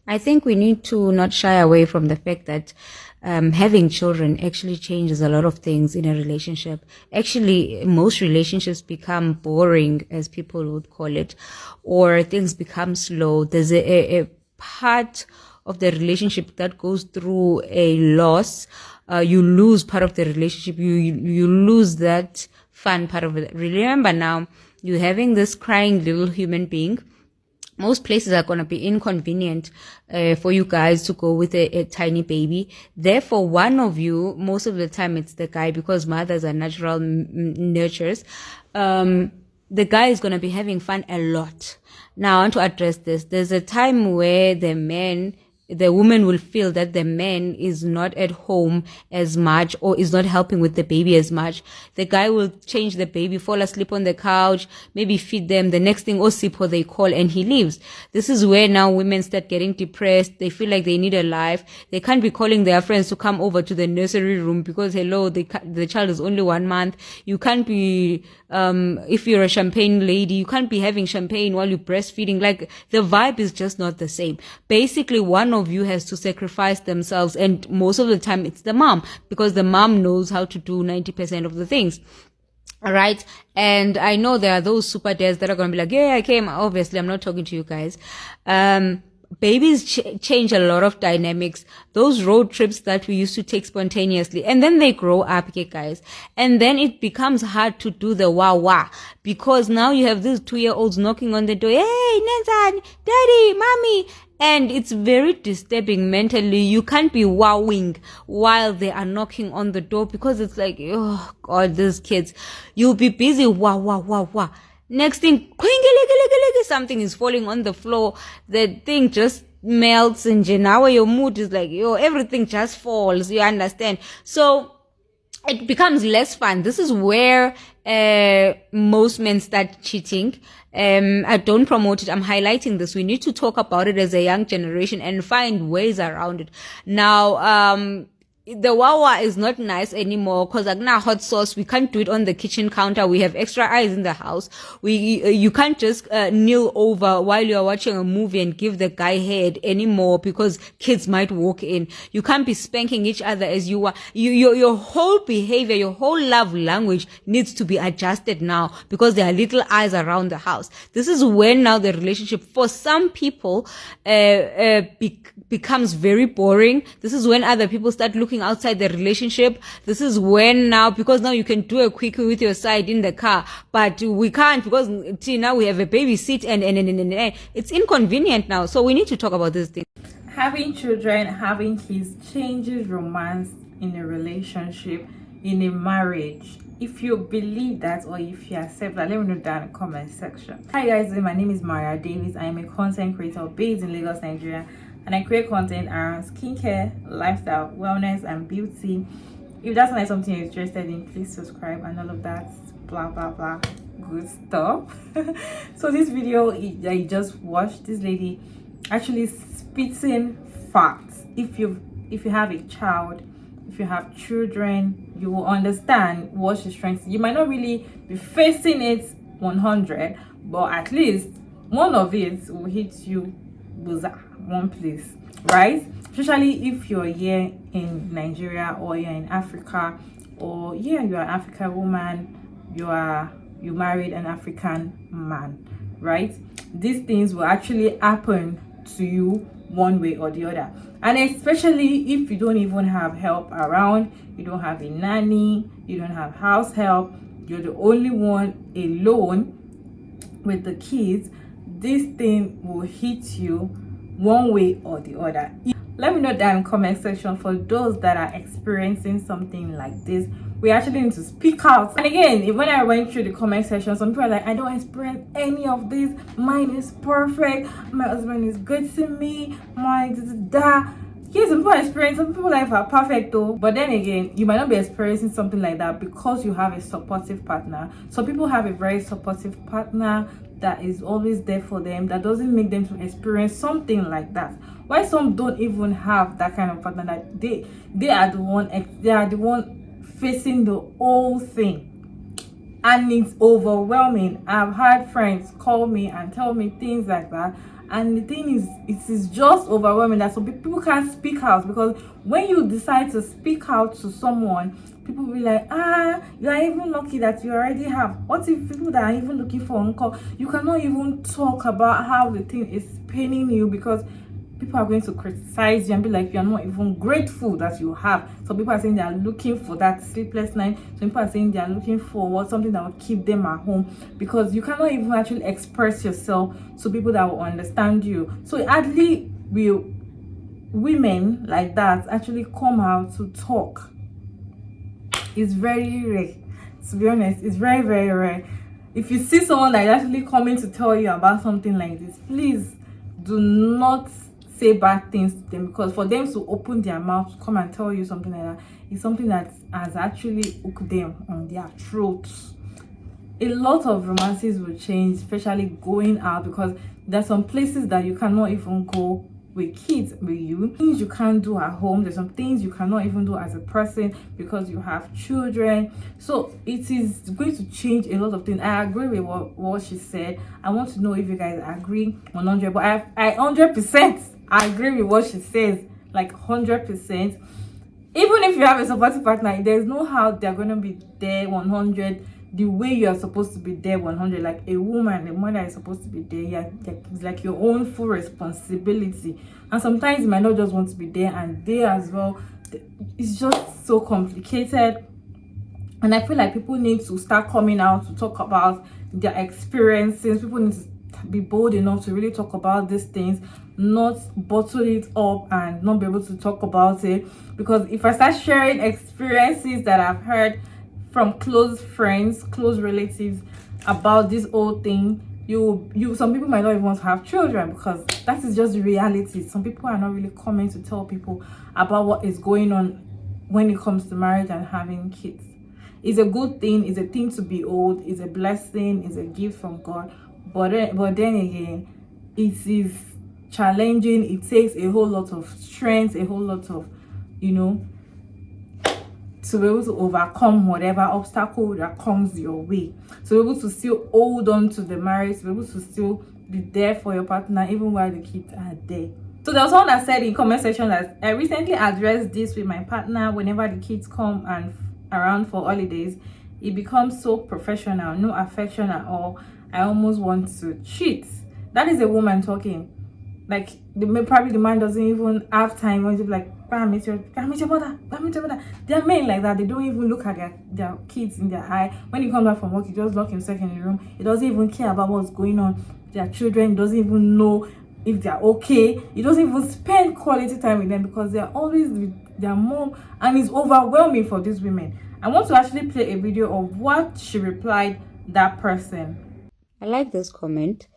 I think we need to not shy away from the fact that having children actually changes a lot of things in a relationship. Actually, most relationships become boring, as people would call it, or things become slow. There's a part of the relationship that goes through a loss. You lose part of the relationship. You lose that fun part of it. Remember now, you're having this crying little human being. Most places are going to be inconvenient for you guys to go with a tiny baby. Therefore, one of you, most of the time it's the guy, because mothers are natural nurturers. The guy is going to be having fun a lot. Now, I want to address this. There's a time where the woman will feel that the man is not at home as much or is not helping with the baby as much. The guy will change the baby, fall asleep on the couch, maybe feed them. The next thing, Osipo, they call, and he leaves. This is where now women start getting depressed. They feel like they need a life. They can't be calling their friends to come over to the nursery room because, hello, the child is only 1 month. You can't be, if you're a champagne lady, you can't be having champagne while you're breastfeeding. Like, the vibe is just not the same. Basically, one of you has to sacrifice themselves, and most of the time it's the mom, because the mom knows how to do 90% of the things. All right. And I know there are those super dads that are going to be like, yeah, I came. Obviously, I'm not talking to you guys. Babies change a lot of dynamics. Those road trips that we used to take spontaneously, and then they grow up, okay, guys. And then it becomes hard to do the wah, because now you have these 2-year-olds knocking on the door. Hey, Nathan, daddy, mommy. And it's very disturbing mentally. You can't be wowing while they are knocking on the door, because it's like, oh God, these kids. You'll be busy, wah. Next thing, something is falling on the floor. The thing just melts, and now your mood is like, everything just falls. You understand? So it becomes less fun. This is where most men start cheating. I don't promote it. I'm highlighting this. We need to talk about it as a young generation and find ways around it. Now, the wawa is not nice anymore, because like now hot sauce, we can't do it on the kitchen counter. We have extra eyes in the house. You can't just kneel over while you're watching a movie and give the guy head anymore, because kids might walk in. You can't be spanking each other as you are. Your whole behavior, your whole love language needs to be adjusted now, because there are little eyes around the house. This is when now the relationship for some people becomes very boring. This is when other people start looking outside the relationship. This is when now, because now you can do a quickie with your side in the car, but we can't, because now we have a baby seat, and it's inconvenient now. So we need to talk about this thing. Having children, having kids changes romance in a relationship, in a marriage. If you believe that, or if you accept that, let me know down in the comment section. Hi guys, my name is Maria Davis. I am a content creator based in Lagos, Nigeria, and I create content around skincare, lifestyle, wellness, and beauty. If that's not something you're interested in, please subscribe and all of that blah blah good stuff. So this video that you just watched, this lady actually spitting facts. If you have a child, if you have children, you will understand what she's trying to. You might not really be facing it 100, but at least one of it will hit you one place, right? Especially if you're here in Nigeria, or you're in Africa, or you're an African woman, you married an African man, right? These things will actually happen to you one way or the other. And especially if you don't even have help around, you don't have a nanny, you don't have house help, you're the only one alone with the kids, this thing will hit you one way or the other. Let me know down in the comment section for those that are experiencing something like this. We actually need to speak out. And again, when I went through the comment section, some people are like, I don't experience any of this. Mine is perfect. My husband is good to me. Yes, some people experience, some people life are perfect though. But then again, you might not be experiencing something like that because you have a supportive partner. Some people have a very supportive partner that is always there for them, that doesn't make them to experience something like that. Why some don't even have that kind of partner, that they are the one facing the whole thing, and it's overwhelming. I've had friends call me and tell me things like that, And the thing is, it is just overwhelming that some people can't speak out, because when you decide to speak out to someone, people will be like, you are even lucky that you already have. What if people that are even looking for uncle, you cannot even talk about how the thing is paining you, because people are going to criticize you and be like, you're not even grateful that you have. Some people are saying they are looking for that sleepless night. Some people are saying they are looking for something that will keep them at home, because you cannot even actually express yourself to people that will understand you. So hardly will women like that actually come out to talk. It's very rare, to be honest. It's very, very rare. If you see someone that is actually coming to tell you about something like this, please do not say bad things to them, because for them to open their mouth to come and tell you something like that is something that has actually hooked them on their throats. A lot of romances will change, especially going out, because there's some places that you cannot even go with kids with you. Things you can't do at home. There's some things you cannot even do as a person because you have children. So it is going to change a lot of things. I agree with what she said. I want to know if you guys agree 100, but I 100% I agree with what she says, like 100%. Even if you have a supportive partner, there's no how they're going to be there 100 the way you're supposed to be there 100. Like a mother is supposed to be there. Yeah, it's like your own full responsibility. And sometimes you might not just want to be there, and they as well. It's just so complicated. And I feel like people need to start coming out to talk about their experiences. People need to be bold enough to really talk about these things, not bottle it up and not be able to talk about it. Because if I start sharing experiences that I've heard from close friends, close relatives about this whole thing, some people might not even want to have children, because that is just the reality. Some people are not really coming to tell people about what is going on when it comes to marriage and having kids. It's a good thing, it's a thing to be old, it's a blessing, it's a gift from God. But then again, it is challenging. It takes a whole lot of strength, a whole lot of, to be able to overcome whatever obstacle that comes your way, to be able to still hold on to the marriage, to be able to still be there for your partner even while the kids are there. So there was someone that said in comment section that I recently addressed this with my partner. Whenever the kids come and around for holidays, it becomes so professional, no affection at all. I almost want to cheat. That is a woman talking. Like probably the man doesn't even have time when to be like, meet your brother. They are men like that. They don't even look at their kids in their eye. When he comes back from work, he just lock himself in the room. He doesn't even care about what's going on. Their children, he doesn't even know if they're okay. He doesn't even spend quality time with them, because they're always with their mom, and it's overwhelming for these women. I want to actually play a video of what she replied that person. I like this comment,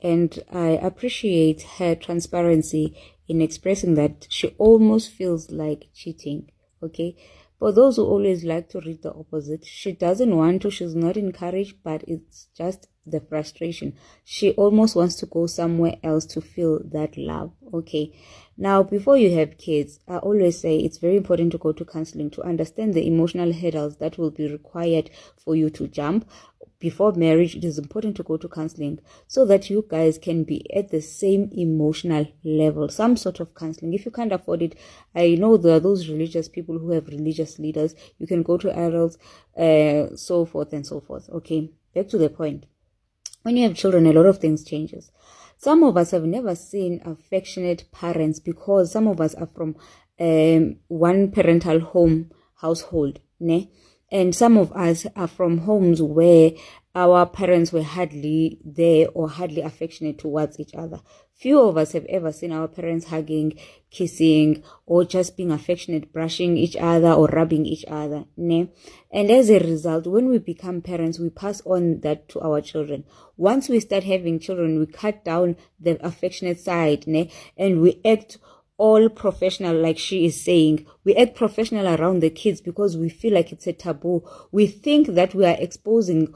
and I appreciate her transparency in expressing that she almost feels like cheating. Okay, for those who always like to read the opposite, she doesn't want to, she's not encouraged, but it's just the frustration. She almost wants to go somewhere else to feel that love. Okay, now before you have kids, I always say it's very important to go to counseling to understand the emotional hurdles that will be required for you to jump. Before marriage, it is important to go to counseling so that you guys can be at the same emotional level. Some sort of counseling. If you can't afford it, I know there are those religious people who have religious leaders. You can go to adults, so forth and so forth. Okay, back to the point. When you have children, a lot of things changes. Some of us have never seen affectionate parents, because some of us are from one parental household, ne? And some of us are from homes where our parents were hardly there or hardly affectionate towards each other. Few of us have ever seen our parents hugging, kissing, or just being affectionate, brushing each other or rubbing each other. Ne? And as a result, when we become parents, we pass on that to our children. Once we start having children, we cut down the affectionate side, ne? And we act all professional, like she is saying. We act professional around the kids because we feel like it's a taboo. We think that we are exposing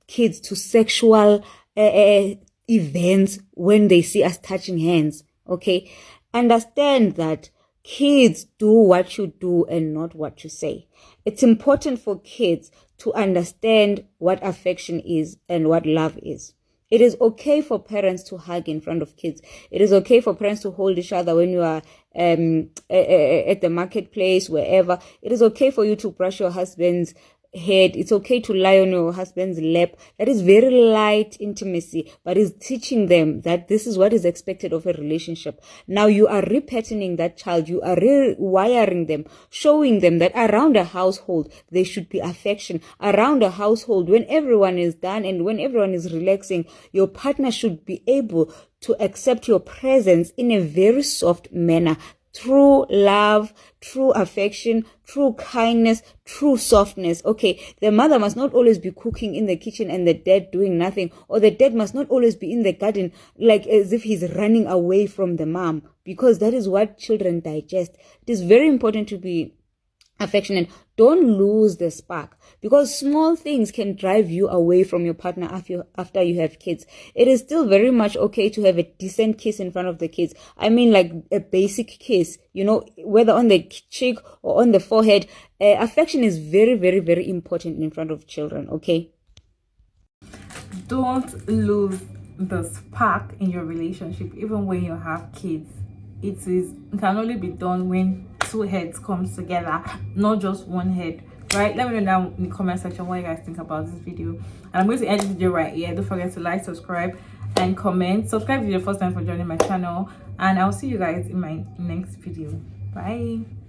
kids to sexual events when they see us touching hands. Okay, understand that kids do what you do and not what you say. It's important for kids to understand what affection is and what love is. It is okay for parents to hug in front of kids. It is okay for parents to hold each other when you are at the marketplace, wherever. It is okay for you to brush your husband's head. It's okay to lie on your husband's lap. That is very light intimacy, but is teaching them that this is what is expected of a relationship. Now you are repatterning that child. You are rewiring them, showing them that around a household there should be affection. Around a household, when everyone is done and when everyone is relaxing, your partner should be able to accept your presence in a very soft manner. True love, true affection, true kindness, true softness. Okay, the mother must not always be cooking in the kitchen and the dad doing nothing, or the dad must not always be in the garden like as if he's running away from the mom, because that is what children digest. It is very important to be affectionate. Don't lose the spark, because small things can drive you away from your partner after you have kids. It is still very much okay to have a decent kiss in front of the kids. I mean, like a basic kiss, whether on the cheek or on the forehead. Affection is very, very, very important in front of children. Okay, don't lose the spark in your relationship even when you have kids. It can only be done when two heads comes together, not just one head, right? Let me know down in the comment section what you guys think about this video, and I'm going to end this video right here. Don't forget to like, subscribe, and comment. Subscribe if you're the first time for joining my channel, and I'll see you guys in my next video. Bye.